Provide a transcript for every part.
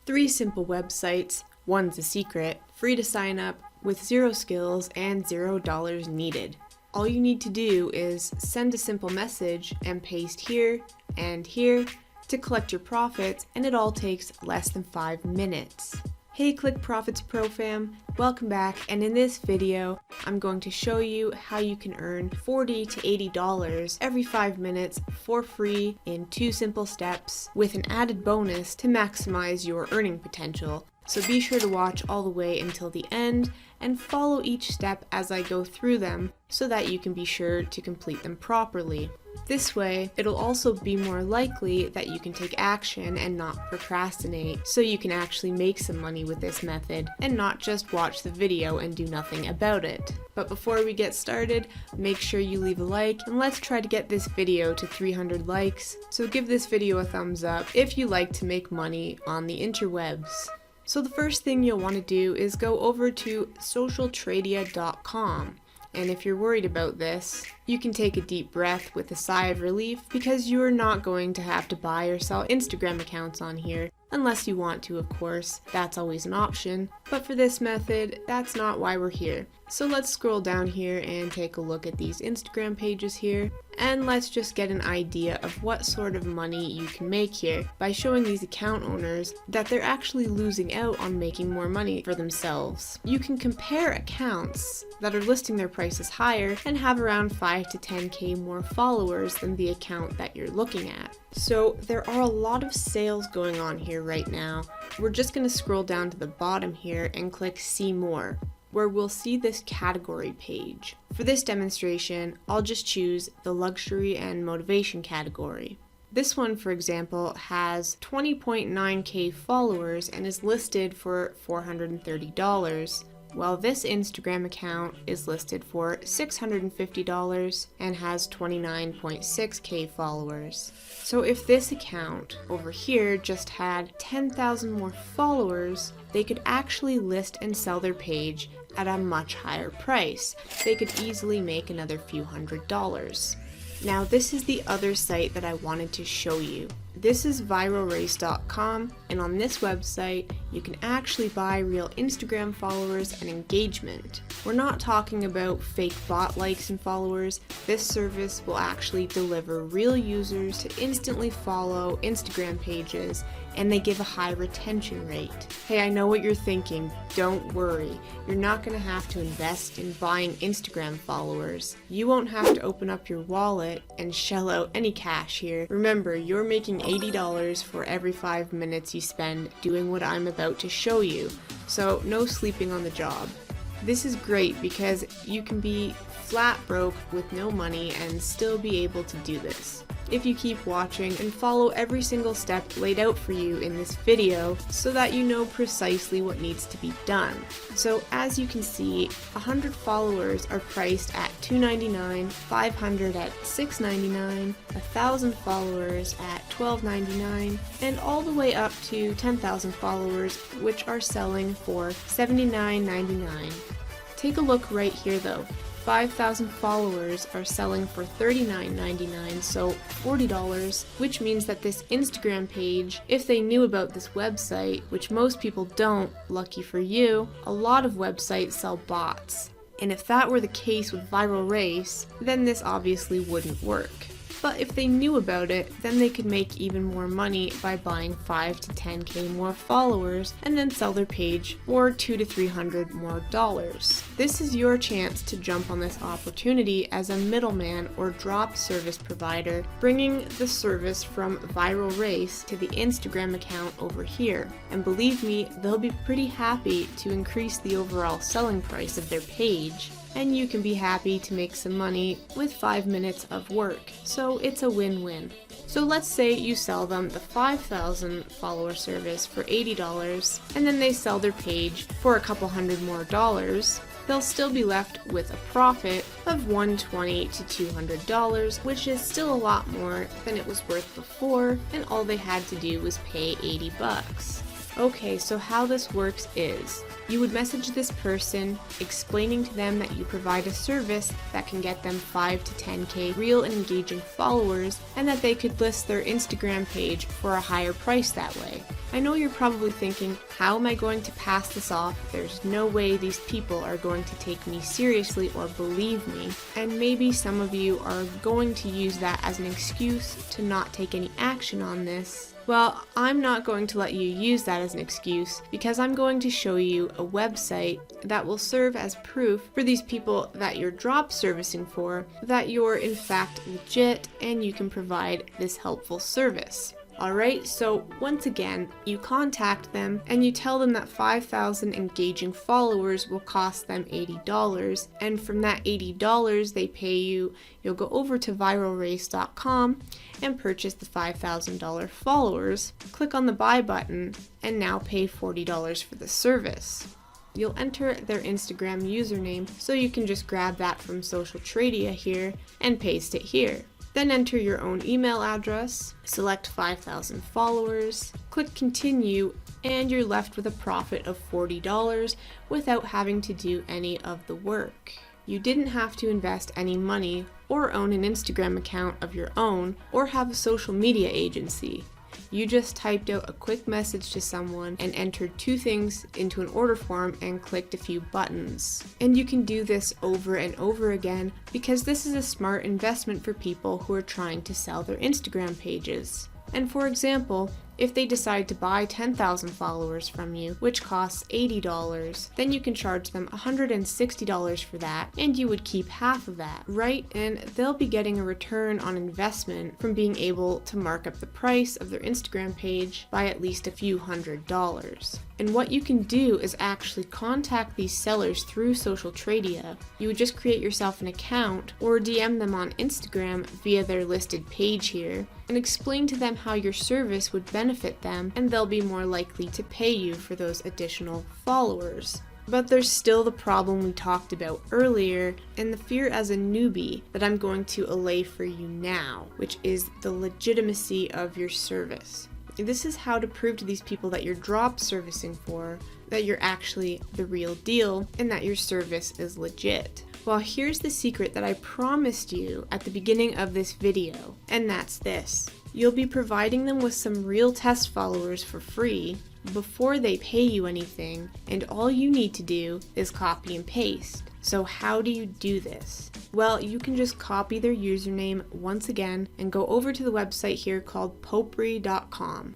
3 simple websites, one's a secret, free to sign up, with 0 skills and $0 needed. All you need to do is send a simple message and paste here and here to collect your profits, and it all takes less than 5 minutes. Hey Click Profits Pro fam, welcome back, and in this video I'm going to show you how you can earn $40 to $80 every 5 minutes for free in 2 simple steps with an added bonus to maximize your earning potential. So be sure to watch all the way until the end and follow each step as I go through them so that you can be sure to complete them properly. This way, it'll also be more likely that you can take action and not procrastinate, so you can actually make some money with this method and not just watch the video and do nothing about it. But before we get started, make sure you leave a like, and let's try to get this video to 300 likes, so give this video a thumbs up if you like to make money on the interwebs. So the first thing you'll want to do is go over to socialtradia.com. And if you're worried about this, you can take a deep breath with a sigh of relief because you're not going to have to buy or sell Instagram accounts on here. Unless you want to, of course, that's always an option. But for this method, that's not why we're here. So let's scroll down here and take a look at these Instagram pages here. And let's just get an idea of what sort of money you can make here by showing these account owners that they're actually losing out on making more money for themselves. You can compare accounts that are listing their prices higher and have around 5 to 10k more followers than the account that you're looking at. So there are a lot of sales going on here right now. We're just going to scroll down to the bottom here and click See More, where we'll see this category page. For this demonstration, I'll just choose the luxury and motivation category. This one, for example, has 20.9k followers and is listed for $430, while this Instagram account is listed for $650 and has 29.6k followers. So if this account over here just had 10,000 more followers, they could actually list and sell their page at a much higher price. They could easily make another few $100s. Now this is the other site that I wanted to show you. This is viralrace.com, and on this website you can actually buy real Instagram followers and engagement. We're not talking about fake bot likes and followers. This service will actually deliver real users to instantly follow Instagram pages, and they give a high retention rate. Hey, I know what you're thinking. Don't worry. You're not going to have to invest in buying Instagram followers. You won't have to open up your wallet and shell out any cash here. Remember, you're making $80 for every 5 minutes you spend doing what I'm about to show you. So no sleeping on the job. This is great because you can be flat broke with no money and still be able to do this if you keep watching and follow every single step laid out for you in this video so that you know precisely what needs to be done. So as you can see, 100 followers are priced at $2.99, 500 at $6.99, 1,000 followers at $12.99, and all the way up to 10,000 followers, which are selling for $79.99. Take a look right here though. 5,000 followers are selling for $39.99, so $40, which means that this Instagram page, if they knew about this website, which most people don't, lucky for you, a lot of websites sell bots. And if that were the case with Viral Race, then this obviously wouldn't work. But if they knew about it, then they could make even more money by buying 5 to 10k more followers and then sell their page for $200 to $300 more. This is your chance to jump on this opportunity as a middleman or drop service provider, bringing the service from Viral Race to the Instagram account over here. And believe me, they'll be pretty happy to increase the overall selling price of their page, and you can be happy to make some money with 5 minutes of work. So it's a win-win. So let's say you sell them the 5,000 follower service for $80, and then they sell their page for a couple $100 more. They'll still be left with a profit of $120 to $200, which is still a lot more than it was worth before, and all they had to do was pay $80. Okay, so how this works is, You would message this person explaining to them that you provide a service that can get them 5 to 10K real and engaging followers, and that they could list their Instagram page for a higher price that way. I know you're probably thinking, how am I going to pass this off? There's no way these people are going to take me seriously or believe me. And maybe some of you are going to use that as an excuse to not take any action on this. Well, I'm not going to let you use that as an excuse, because I'm going to show you a website that will serve as proof for these people that you're drop servicing for that you're in fact legit and you can provide this helpful service. Alright, so once again, you contact them and you tell them that 5,000 engaging followers will cost them $80, and from that $80 they pay you, you'll go over to viralrace.com and purchase the $5,000 followers, click on the buy button, and now pay $40 for the service. You'll enter their Instagram username, so you can just grab that from Social Tradia here and paste it here. Then enter your own email address, select 5,000 followers, click continue, and you're left with a profit of $40 without having to do any of the work. You didn't have to invest any money or own an Instagram account of your own or have a social media agency. You just typed out a quick message to someone and entered 2 things into an order form and clicked a few buttons. And you can do this over and over again because this is a smart investment for people who are trying to sell their Instagram pages. And for example, if they decide to buy 10,000 followers from you, which costs $80, then you can charge them $160 for that, and you would keep half of that, right? And they'll be getting a return on investment from being able to mark up the price of their Instagram page by at least a few $100s. And what you can do is actually contact these sellers through Social Tradia. You would just create yourself an account or DM them on Instagram via their listed page here and explain to them how your service would benefit them, and they'll be more likely to pay you for those additional followers. But there's still the problem we talked about earlier, and the fear as a newbie that I'm going to allay for you now, which is the legitimacy of your service. This is how to prove to these people that you're drop servicing for that you're actually the real deal and that your service is legit. Well, here's the secret that I promised you at the beginning of this video, and that's this. You'll be providing them with some real test followers for free before they pay you anything, and all you need to do is copy and paste. So how do you do this? Well, you can just copy their username once again and go over to the website here called Popri.com,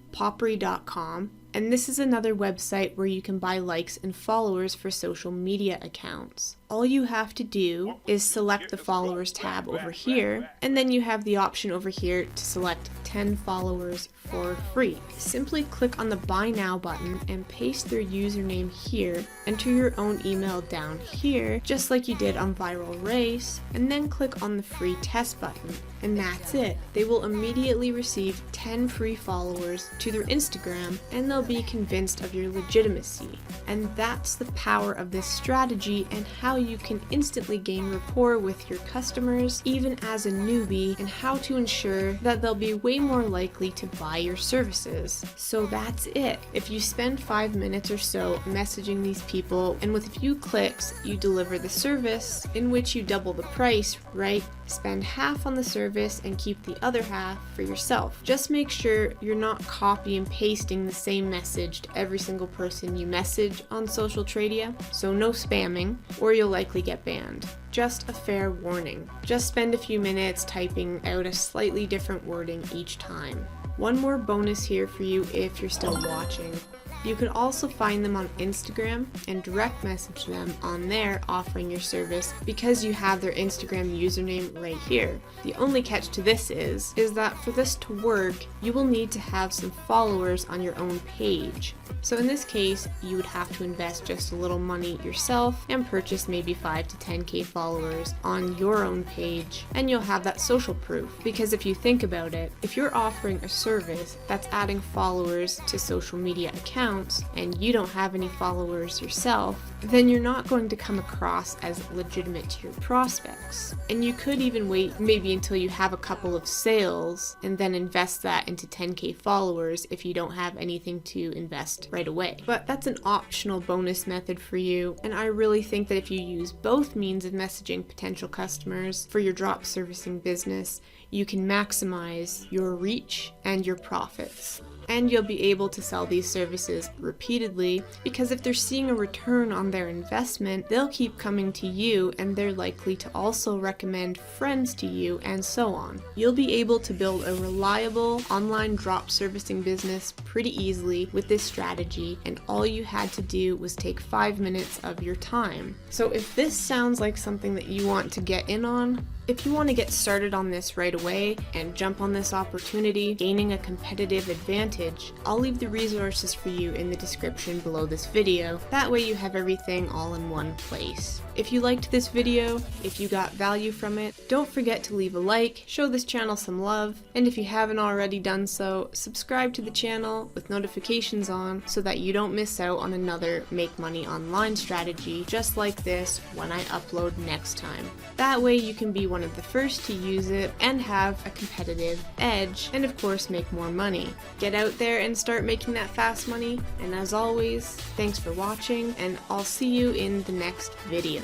and this is another website where you can buy likes and followers for social media accounts. All you have to do is select the followers tab over here, and then you have the option over here to select 10 followers for free. Simply click on the buy now button and paste their username here, enter your own email down here, just like you did on Viral Race, and then click on the free test button. And that's it. They will immediately receive 10 free followers to their Instagram, and they'll be convinced of your legitimacy. And that's the power of this strategy and how you can instantly gain rapport with your customers, even as a newbie, and how to ensure that they'll be way more likely to buy your services. So that's it. If you spend 5 minutes or so messaging these people, and with a few clicks, you deliver the service in which you double the price, right? Spend half on the service and keep the other half for yourself. Just make sure you're not copy and pasting the same message to every single person you message on Social Tradia, so no spamming, or you'll likely get banned. Just a fair warning. Just spend a few minutes typing out a slightly different wording each time. One more bonus here for you if you're still watching. You can also find them on Instagram and direct message them on there offering your service because you have their Instagram username right here. The only catch to this is that for this to work, you will need to have some followers on your own page. So in this case, you would have to invest just a little money yourself and purchase maybe 5 to 10K followers on your own page, and you'll have that social proof. Because if you think about it, if you're offering a service that's adding followers to social media accounts, accounts and you don't have any followers yourself, then you're not going to come across as legitimate to your prospects. And you could even wait maybe until you have a couple of sales and then invest that into 10K followers if you don't have anything to invest right away. But that's an optional bonus method for you, and I really think that if you use both means of messaging potential customers for your drop servicing business, you can maximize your reach and your profits. And you'll be able to sell these services repeatedly, because if they're seeing a return on their investment, they'll keep coming to you and they're likely to also recommend friends to you, and so on. You'll be able to build a reliable online drop servicing business pretty easily with this strategy, and all you had to do was take 5 minutes of your time. So if this sounds like something that you want to get in on, if you want to get started on this right away and jump on this opportunity, gaining a competitive advantage, I'll leave the resources for you in the description below this video. That way you have everything all in one place. If you liked this video, if you got value from it, don't forget to leave a like, show this channel some love, and if you haven't already done so, subscribe to the channel with notifications on so that you don't miss out on another Make Money Online strategy just like this when I upload next time. That way you can be one of the first to use it and have a competitive edge, and of course make more money. Get out there and start making that fast money, and as always, thanks for watching, and I'll see you in the next video.